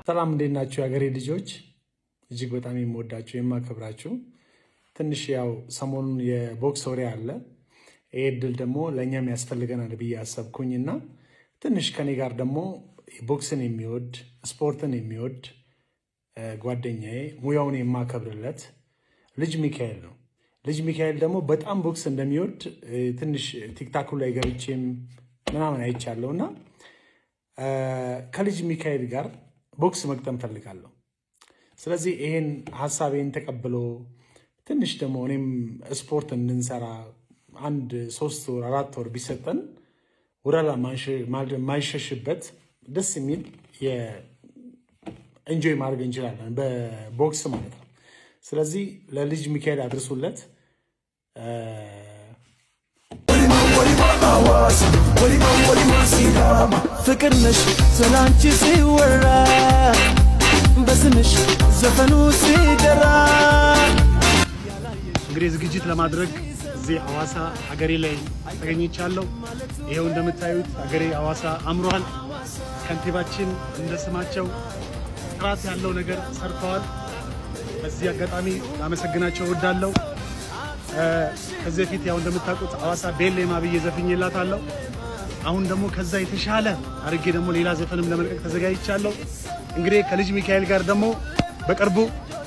ሰላም እንዴት ናችሁ የሀገሬ ልጆች? እጅግ በጣም የምወዳችሁ የማከብራችሁ። ትንሽ ያው ሰሞኑን የቦክስ ወሬ አለ። ይሄ ድል ደግሞ ለእኛም ያስፈልገናል ብዬ አሰብኩኝና ትንሽ ከኔ ጋር ደግሞ ቦክስን የሚወድ ስፖርትን የሚወድ ጓደኛዬ ሙያውን የማከብርለት ልጅ ሚካኤል ነው። ልጅ ሚካኤል ደግሞ በጣም ቦክስ እንደሚወድ ትንሽ ቲክታኩ ላይ ገብቼም ምናምን አይቻለሁና ከልጅ ሚካኤል ጋር ቦክስ መግጠም ፈልጋለሁ። ስለዚህ ይሄን ሐሳቤን ተቀብሎ ትንሽ ደግሞ እኔም ስፖርት እንድንሰራ 1 3 ወር 4 ወር ቢሰጠን ወራላ ማይሸሽበት ደስ የሚል የኢንጆይ ማድረግ እንችላለን በቦክስ ማለት ነው። ስለዚህ ለልጅ ሚካኤል አድርሱለት። ፍቅር ነሽ ስላንቺ ሲወራ በስምሽ ዘፈኑ ሲደራ እንግዲህ ዝግጅት ለማድረግ እዚህ ሐዋሳ ሀገሬ ላይ ተገኝቻለሁ። ይሄው እንደምታዩት ሀገሬ ሐዋሳ አምሯል። ከንቲባችን እንደስማቸው ጥራት ያለው ነገር ሰርተዋል። በዚህ አጋጣሚ ላመሰግናቸው እወዳለሁ። ከዚህ በፊት ያው እንደምታውቁት ሐዋሳ ቤሌማ ብዬ ዘፍኜላታለሁ። አሁን ደግሞ ከዛ የተሻለ አድርጌ ደግሞ ሌላ ዘፈንም ለመልቀቅ ተዘጋጅቻለሁ። እንግዲህ ከልጅ ሚካኤል ጋር ደግሞ በቅርቡ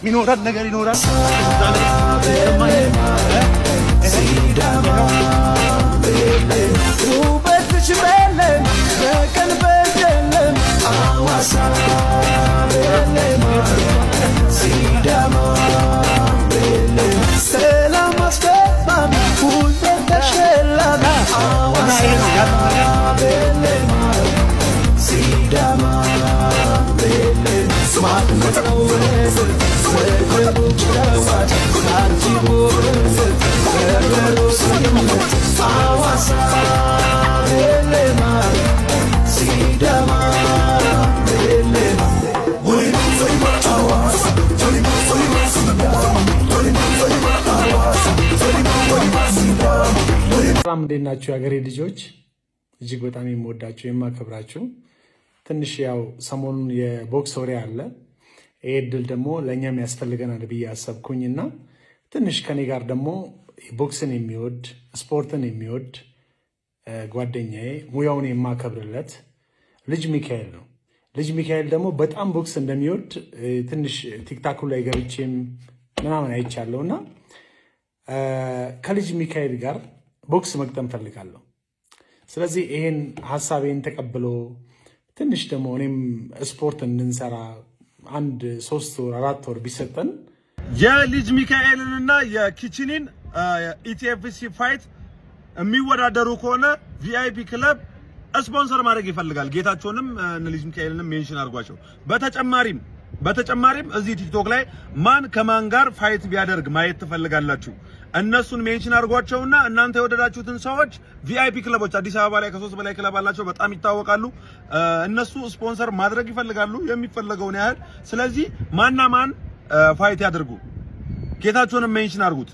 ሚኖራት ነገር ይኖራል። ውበትሽ በለም በቀን በጀለም ሐዋሳ ቤሌማ ሲዳማ ቤሌማ ሰላም አስገባሚ ሁሉ ተሸላሚ ሐዋሳ ቤሌማ ሲዳማ ቤሌማ ስማት መጠወዝ ወገቡ ጨዋታ አርጂቦ ወገሩ ስምት ሐዋሳ ቤሌማ ሲዳማ ቤሌማ ሰላም እንዴት ናችሁ የሀገሬ ልጆች? እጅግ በጣም የምወዳችሁ የማከብራችሁ። ትንሽ ያው ሰሞኑን የቦክስ ወሬ አለ። ይሄ ድል ደግሞ ለእኛም ያስፈልገናል ብዬ አሰብኩኝና ትንሽ ከኔ ጋር ደግሞ ቦክስን የሚወድ ስፖርትን የሚወድ ጓደኛዬ ሙያውን የማከብርለት ልጅ ሚካኤል ነው። ልጅ ሚካኤል ደግሞ በጣም ቦክስ እንደሚወድ ትንሽ ቲክታኩ ላይ ገብቼም ምናምን አይቻለሁና ከልጅ ሚካኤል ጋር ቦክስ መግጠም ፈልጋለሁ። ስለዚህ ይሄን ሐሳቤን ተቀብሎ ትንሽ ደግሞ እኔም ስፖርት እንድንሰራ 1 3 ወር 4 ወር ቢሰጠን የልጅ ሚካኤልንና የኪችኒን ኢቲኤፍሲ ፋይት የሚወዳደሩ ከሆነ ቪአይፒ ክለብ ስፖንሰር ማድረግ ይፈልጋል። ጌታቸውንም ልጅ ሚካኤልንም ሜንሽን አድርጓቸው። በተጨማሪም እዚህ ቲክቶክ ላይ ማን ከማን ጋር ፋይት ቢያደርግ ማየት ትፈልጋላችሁ? እነሱን ሜንሽን አድርጓቸውና እናንተ የወደዳችሁትን ሰዎች ቪአይፒ ክለቦች አዲስ አበባ ላይ ከ3 በላይ ክለብ አላቸው፣ በጣም ይታወቃሉ። እነሱ ስፖንሰር ማድረግ ይፈልጋሉ የሚፈለገውን ያህል። ስለዚህ ማን ፋይት ያደርጉ? ጌታቸውንም ሜንሽን አድርጉት።